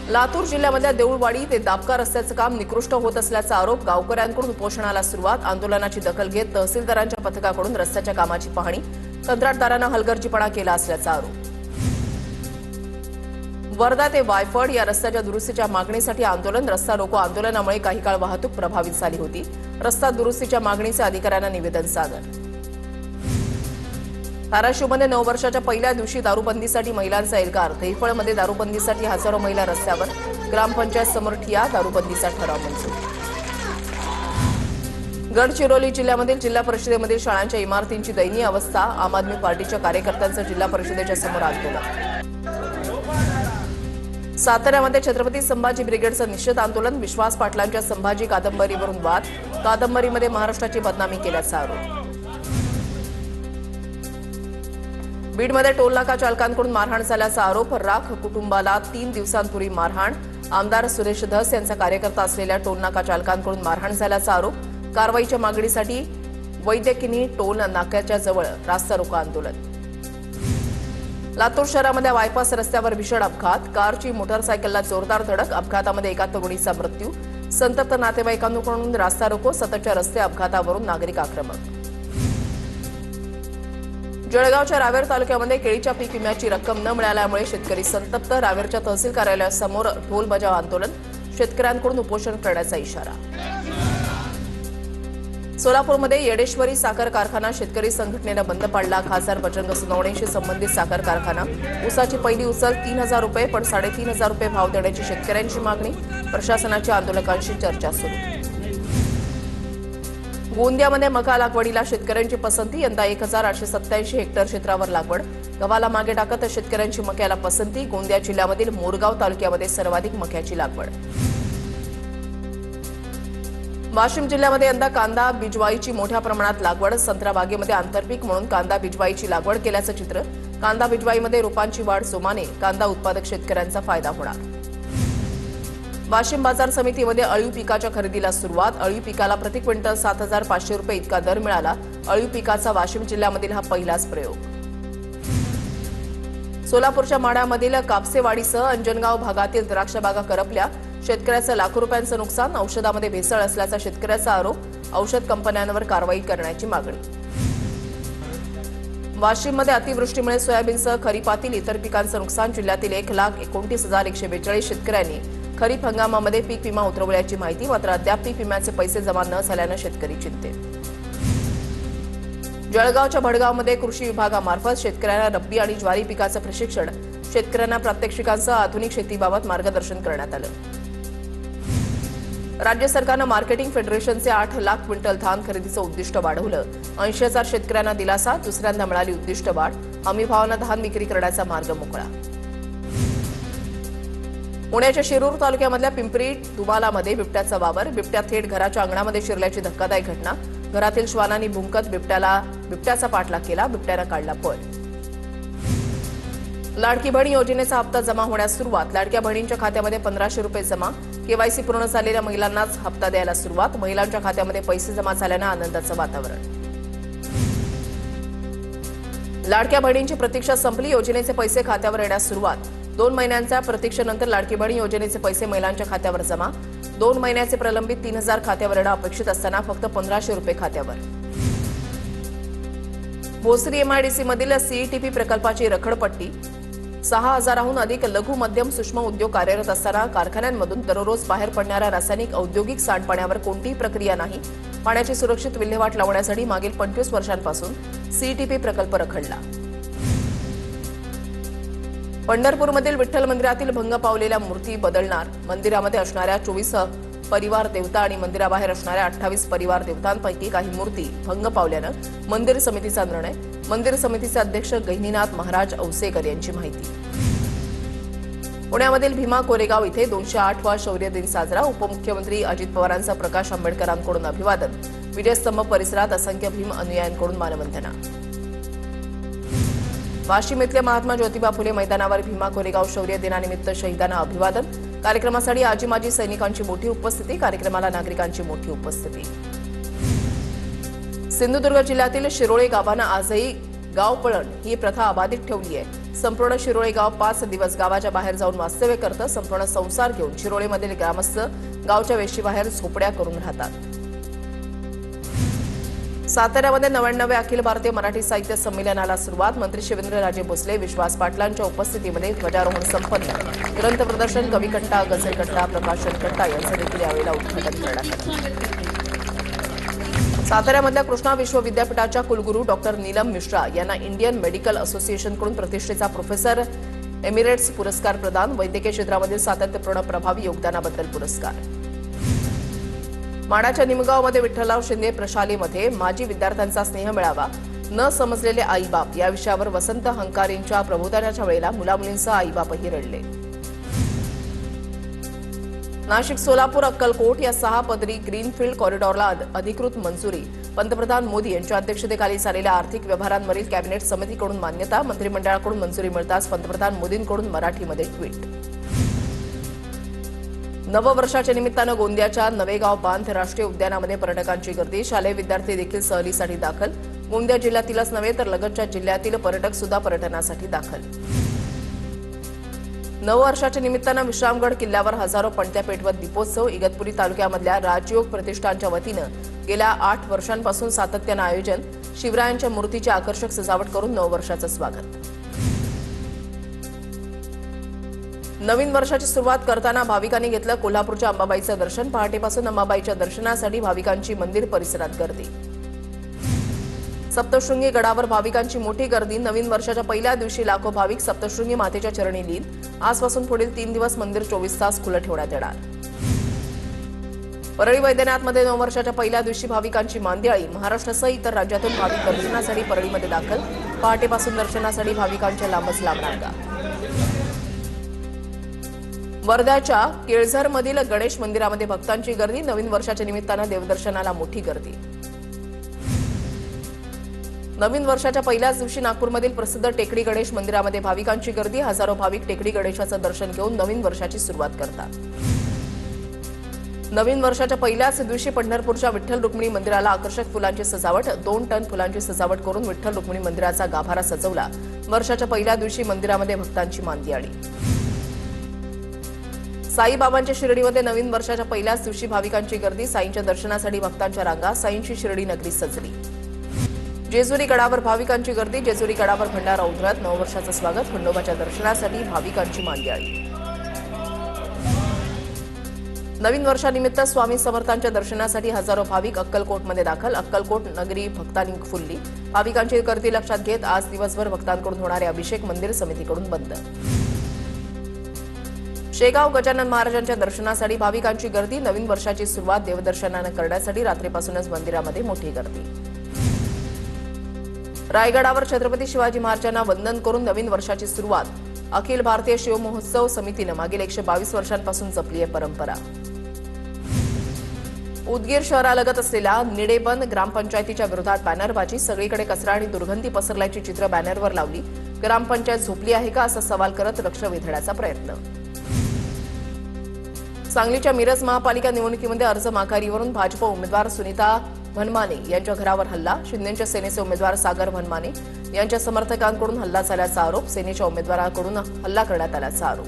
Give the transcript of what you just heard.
लातूर जिल्ह्यामध्ये देऊळवाडी ते दापका रस्त्याचं काम निकृष्ट होत असल्याचा आरोप गावकऱ्यांकडून उपोषणाला सुरुवात आंदोलनाची दखल घेत तहसीलदारांच्या पथकाकडून रस्त्याच्या कामाची पाहणी कंत्राटदारांना हलगर्जीपणा केला असल्याचा आरोप वर्धा ते वायफड या रस्त्याच्या दुरुस्तीच्या मागणीसाठी आंदोलन रस्ता रोको आंदोलनामुळे काही काळ वाहतूक प्रभावित झाली होती रस्ता दुरुस्तीच्या मागणीचे अधिकाऱ्यांना निवेदन सादर धाराशिवमध्ये 9 वर्षाच्या पहिल्या दिवशी दारूबंदीसाठी महिलांचा एल्गार दहिफळमध्ये दारूबंदीसाठी हजारो महिला रस्त्यावर ग्रामपंचायत समोर ठिय्या दारूबंदीचा ठराव मंजूर गडचिरोली जिल्ह्यामधील जिल्हा परिषदेमधील शाळांच्या इमारतींची दयनीय अवस्था आम आदमी पार्टीच्या कार्यकर्त्यांचं जिल्हा परिषदेच्या समोर आंदोलन साताऱ्यामध्ये छत्रपती संभाजी ब्रिगेडचं निषेध आंदोलन विश्वास पाटलांच्या संभाजी कादंबरीवरून वाद कादंबरीमध्ये महाराष्ट्राची बदनामी केल्याचा आरोप बीडमध्ये टोलनाका चालकांकडून मारहाण झाल्याचा आरोप राख कुटुंबाला 3 दिवसांपूर्वी मारहाण आमदार सुरेश धस यांचा कार्यकर्ता असलेल्या टोलनाका चालकांकडून मारहाण झाल्याचा आरोप कारवाईच्या मागणीसाठी वैद्यकिनी टोल नाक्याच्या जवळ रास्ता रोको आंदोलन लातूर शहरामध्ये बायपास रस्त्यावर भीषण अपघात कारची मोटारसायकलला जोरदार धडक अपघातामध्ये एका तरुणीचा मृत्यू संतप्त नातेवाईकांकडून रास्ता रोको सततच्या रस्ते अपघातावरून नागरिक आक्रमक जळगावच्या रावेर तालुक्यामध्ये केळीच्या पीक विम्याची रक्कम न मिळाल्यामुळे शेतकरी संतप्त रावेरच्या तहसील कार्यालयासमोर ढोल बजाव आंदोलन शेतकऱ्यांकडून उपोषण करण्याचा इशारा सोलापूरमध्ये येडेश्वरी साखर कारखाना शेतकरी संघटनेनं बंद पाडला खासदार बजरंग सोनवणेशी संबंधित साखर कारखाना ऊसाची पहिली उचल 3,000 रुपये पण 3,500 रुपये भाव देण्याची शेतकऱ्यांची मागणी प्रशासनाच्या आंदोलकांशी चर्चा सुरू गोंदियामध्ये मका लागवडीला शेतकऱ्यांची पसंती यंदा 1,887 हेक्टर क्षेत्रावर लागवड गव्हाला मागे टाकत शेतकऱ्यांची मक्याला पसंती गोंदिया जिल्ह्यामधील मोरगाव तालुक्यामध्ये सर्वाधिक मक्याची लागवड वाशिम जिल्ह्यामध्ये यंदा कांदा बिजवाईची मोठ्या प्रमाणात लागवड संत्रा बागेमध्ये आंतरपीक म्हणून कांदा बिजवाईची लागवड केल्याचं चित्र कांदा बिजवाईमध्ये रोपांची वाढ जोमाने कांदा उत्पादक शेतकऱ्यांचा फायदा होणार वाशिम बाजार समितीमध्ये अळीव पिकाच्या खरेदीला सुरुवात अळीव पिकाला प्रति क्विंटल 7,500 रुपये इतका दर मिळाला अळीव पिकाचा वाशिम जिल्ह्यामधील हा पहिलाच प्रयोग सोलापूरच्या माढ्यामधील कापसेवाडीसह अंजनगाव भागातील द्राक्ष बागा करपल्या शेतकऱ्याचं लाखो रुपयांचं नुकसान औषधामध्ये भेसळ असल्याचा शेतकऱ्याचा आरोप औषध कंपन्यांवर कारवाई करण्याची मागणी वाशिममध्ये अतिवृष्टीमुळे सोयाबीनसह खरीपातील इतर पिकांचं नुकसान जिल्ह्यातील 1,29,142 शेतकऱ्यांनी खरीप हंगामामध्ये पीक विमा उतरवल्याची माहिती मात्र अद्याप पीक विम्याचे पैसे जमा न झाल्यानं शेतकरी चिंतेत जळगावच्या भडगावमध्ये कृषी विभागामार्फत शेतकऱ्यांना रब्बी आणि ज्वारी पिकाचं प्रशिक्षण शेतकऱ्यांना प्रात्यक्षिकांसह आधुनिक शेतीबाबत मार्गदर्शन करण्यात आलं राज्य सरकारनं मार्केटिंग फेडरेशनचे 8 लाख क्विंटल धान खरेदीचं उद्दिष्ट वाढवलं 80,000 शेतकऱ्यांना दिलासा दुसऱ्यांदा मिळाली उद्दिष्ट वाढ हमीभावानं धान विक्री करण्याचा मार्ग मोकळा पुण्याच्या शिरूर तालुक्यामधल्या पिंपरी दुमालामध्ये बिबट्याचा वावर बिबट्या थेट घराच्या अंगणामध्ये शिरल्याची धक्कादायक घटना घरातील श्वानांनी भुंकत बिबट्याचा पाठलाग केला बिबट्यानं काढला पळ लाडकी बहीण योजनेचा हप्ता जमा होण्यास सुरुवात लाडक्या बहिणींच्या खात्यामध्ये 1,500 रुपये जमा केवायसी पूर्ण झालेल्या महिलांनाच हप्ता द्यायला सुरुवात महिलांच्या खात्यामध्ये पैसे जमा झाल्यानं आनंदाचं वातावरण लाडक्या बहिणींची प्रतीक्षा संपली योजनेचे पैसे खात्यावर येण्यास सुरुवात 2 महिन्यांच्या प्रतीक्षेनंतर लाडकी बहीण योजनेचे पैसे महिलांच्या खात्यावर जमा 2 महिन्याचे प्रलंबित 3,000 खात्यावर येणं अपेक्षित असताना फक्त 1,500 रुपये खात्यावर भोसरी एमआयडीसी मधील सीईटीपी प्रकल्पाची रखडपट्टी 6,000हून अधिक लघु मध्यम सूक्ष्म उद्योग कार्यरत असताना कारखान्यांमधून दररोज बाहेर पडणाऱ्या रासायनिक औद्योगिक सांडपाण्यावर कोणतीही प्रक्रिया नाही पाण्याची सुरक्षित विल्हेवाट लावण्यासाठी मागील 25 वर्षांपासून सीईटीपी प्रकल्प रखडला पंढरपूरमधील विठ्ठल मंदिरातील भंग पावलेल्या मूर्ती बदलणार मंदिरामध्ये असणाऱ्या 24 परिवार देवता आणि मंदिराबाहेर असणाऱ्या 28 परिवार देवतांपैकी काही मूर्ती भंग पावल्यानं मंदिर समितीचा निर्णय मंदिर समितीचे अध्यक्ष गहिनीनाथ महाराज औसेकर यांची माहिती पुण्यामधील भीमा कोरेगाव इथे 208वा शौर्य दिन साजरा उपमुख्यमंत्री अजित पवारांचं प्रकाश आंबेडकरांकडून अभिवादन विजयस्तंभ परिसरात असंख्य भीम अनुयायांकडून मानवंदना वाशिम इथल्या महात्मा ज्योतिबा फुले मैदानावर भीमा कोरेगाव शौर्य दिनानिमित्त शहीदांना अभिवादन कार्यक्रमासाठी आजी माजी सैनिकांची मोठी उपस्थिती कार्यक्रमाला नागरिकांची मोठी उपस्थिती सिंधुदुर्ग जिल्ह्यातील शिरोळे गावानं आजही गावपळण ही प्रथा अबाधित ठेवली आहे संपूर्ण शिरोळे गाव 5 दिवस गावाच्या बाहेर जाऊन वास्तव्य करतं. संपूर्ण संसार घेऊन शिरोळेमधील ग्रामस्थ गावच्या वेशीबाहेर झोपड्या करून राहतात. साताऱ्यामध्ये 99व्या अखिल भारतीय मराठी साहित्य संमेलनाला सुरुवात. मंत्री शिवेंद्रराजे भोसले, विश्वास पाटलांच्या उपस्थितीमध्ये ध्वजारोहण संपन्न. ग्रंथ प्रदर्शन, कविकट्टा, गझलकट्टा, प्रकाशन कट्टा यांचं देखील यावेळेला उद्घाटन करण्यात आलं. साताऱ्यामधल्या कृष्णा विश्व विद्यापीठाच्या कुलगुरू डॉक्टर नीलम मिश्रा यांना इंडियन मेडिकल असोसिएशनकडून प्रतिष्ठेचा प्रोफेसर एमिरेट्स पुरस्कार प्रदान. वैद्यकीय क्षेत्रामधील सातत्यपूर्ण प्रभावी योगदानाबद्दल पुरस्कार. माडाच्या निमगावमध्ये विठ्ठलराव शिंदे प्रशालेमध्ये माजी विद्यार्थ्यांचा स्नेह मेळावा. न समजलेले आईबाप या विषयावर वसंत हंकारींच्या प्रबोधनाच्या वेळेला मुलामुलींसह आईबापही रडले. नाशिक, सोलापूर, अक्कलकोट या 6 पदरी ग्रीनफील्ड कॉरिडॉरला अधिकृत मंजुरी. पंतप्रधान मोदी यांच्या अध्यक्षतेखाली झालेल्या आर्थिक व्यवहारांवरील कॅबिनेट समितीकडून मान्यता. मंत्रिमंडळाकडून मंजुरी मिळताच पंतप्रधान मोदींकडून मराठीमध्ये ट्विट. नववर्षाच्या निमित्तानं गोंदियाच्या नवेगाव बांध राष्ट्रीय उद्यानामध्ये पर्यटकांची गर्दी. शालेय विद्यार्थी देखील सहलीसाठी दाखल. गोंदिया जिल्ह्यातीलच नव्हे तर लगतच्या जिल्ह्यातील पर्यटक सुद्धा पर्यटनासाठी दाखल. नववर्षाच्या निमित्तानं विश्रामगड किल्ल्यावर हजारो पणत्या पेटवत दीपोत्सव. इगतपुरी तालुक्यामधल्या राजयोग प्रतिष्ठानच्या वतीनं गेल्या 8 वर्षांपासून सातत्यानं आयोजन. शिवरायांच्या मूर्तीची आकर्षक सजावट करून नववर्षाचं स्वागत. नवीन वर्षाची सुरुवात करताना भाविकांनी घेतलं कोल्हापूरच्या अंबाबाईचं दर्शन. पहाटेपासून अंबाबाईच्या दर्शनासाठी भाविकांची मंदिर परिसरात गर्दी. सप्तशृंगी गडावर भाविकांची मोठी गर्दी. नवीन वर्षाच्या पहिल्या दिवशी लाखो भाविक सप्तशृंगी मातेच्या चरणी लीन. आजपासून पुढील 3 दिवस मंदिर 24 तास खुलं ठेवण्यात येणार. परळी वैद्यनाथमध्ये नववर्षाच्या पहिल्या दिवशी भाविकांची मांदियाळी. महाराष्ट्रासह इतर राज्यातून भाविक दर्शनासाठी परळीमध्ये दाखल. पहाटेपासून दर्शनासाठी भाविकांच्या लांबच लांब रांगा. वर्ध्याच्या केळझरमधील गणेश मंदिरामध्ये भक्तांची गर्दी. नवीन वर्षाच्या निमित्तानं देवदर्शनाला मोठी गर्दी. नवीन वर्षाच्या पहिल्याच दिवशी नागपूरमधील प्रसिद्ध टेकडी गणेश मंदिरामध्ये भाविकांची गर्दी. हजारो भाविक टेकडी गणेशाचं दर्शन घेऊन नवीन वर्षाची सुरुवात करतात. नवीन वर्षाच्या पहिल्याच दिवशी पंढरपूरच्या विठ्ठल रुक्मिणी मंदिराला आकर्षक फुलांची सजावट. 2 टन फुलांची सजावट करून विठ्ठल रुक्मिणी मंदिराचा गाभारा सजवला. वर्षाच्या पहिल्या दिवशी मंदिरामध्ये भक्तांची मांदियाळी. साईबाबांच्या शिर्डीमध्ये नवीन वर्षाच्या पहिल्याच दिवशी भाविकांची गर्दी. साईंच्या दर्शनासाठी भक्तांच्या रांगा. साईंची शिर्डी नगरी सजली. जेजुरी गडावर भाविकांची गर्दी. जेजुरी गडावर भंडारा उधळत नववर्षाचं स्वागत. खंडोबाच्या दर्शनासाठी भाविकांची मांदियाळी. नवीन वर्षानिमित्त स्वामी समर्थांच्या दर्शनासाठी हजारो भाविक अक्कलकोटमध्ये दाखल. अक्कलकोट नगरी भक्तांनी फुलली. भाविकांची गर्दी लक्षात घेत आज दिवसभर भक्तांकडून होणारे अभिषेक मंदिर समितीकडून बंद. शेगाव गजानन महाराजांच्या दर्शनासाठी भाविकांची गर्दी. नवीन वर्षाची सुरुवात देवदर्शनानं करण्यासाठी रात्रीपासूनच मंदिरामध्ये मोठी गर्दी. रायगडावर छत्रपती शिवाजी महाराजांना वंदन करून नवीन वर्षाची सुरुवात. अखिल भारतीय शिवमहोत्सव समितीनं मागील 122 वर्षांपासून जपली आहे परंपरा. उदगीर शहरालगत असलेल्या निडेबंद ग्रामपंचायतीच्या विरोधात बॅनरबाजी. सगळीकडे कचरा आणि दुर्गंधी पसरल्याची चित्र बॅनरवर लावली. ग्रामपंचायत झोपली आहे का असा सवाल करत लक्ष वेधण्याचा प्रयत्न. सांगलीच्या मिरज महापालिका निवडणुकीमध्ये अर्ज माघारीवरून भाजप उमेदवार सुनीता भनमाने यांच्या घरावर हल्ला. शिंदेच्या सेनेचे उमेदवार सागर भनमाने यांच्या समर्थकांकडून हल्ला झाल्याचा आरोप. सेनेच्या उमेदवाराकडून हल्ला करण्यात आल्याचा आरोप.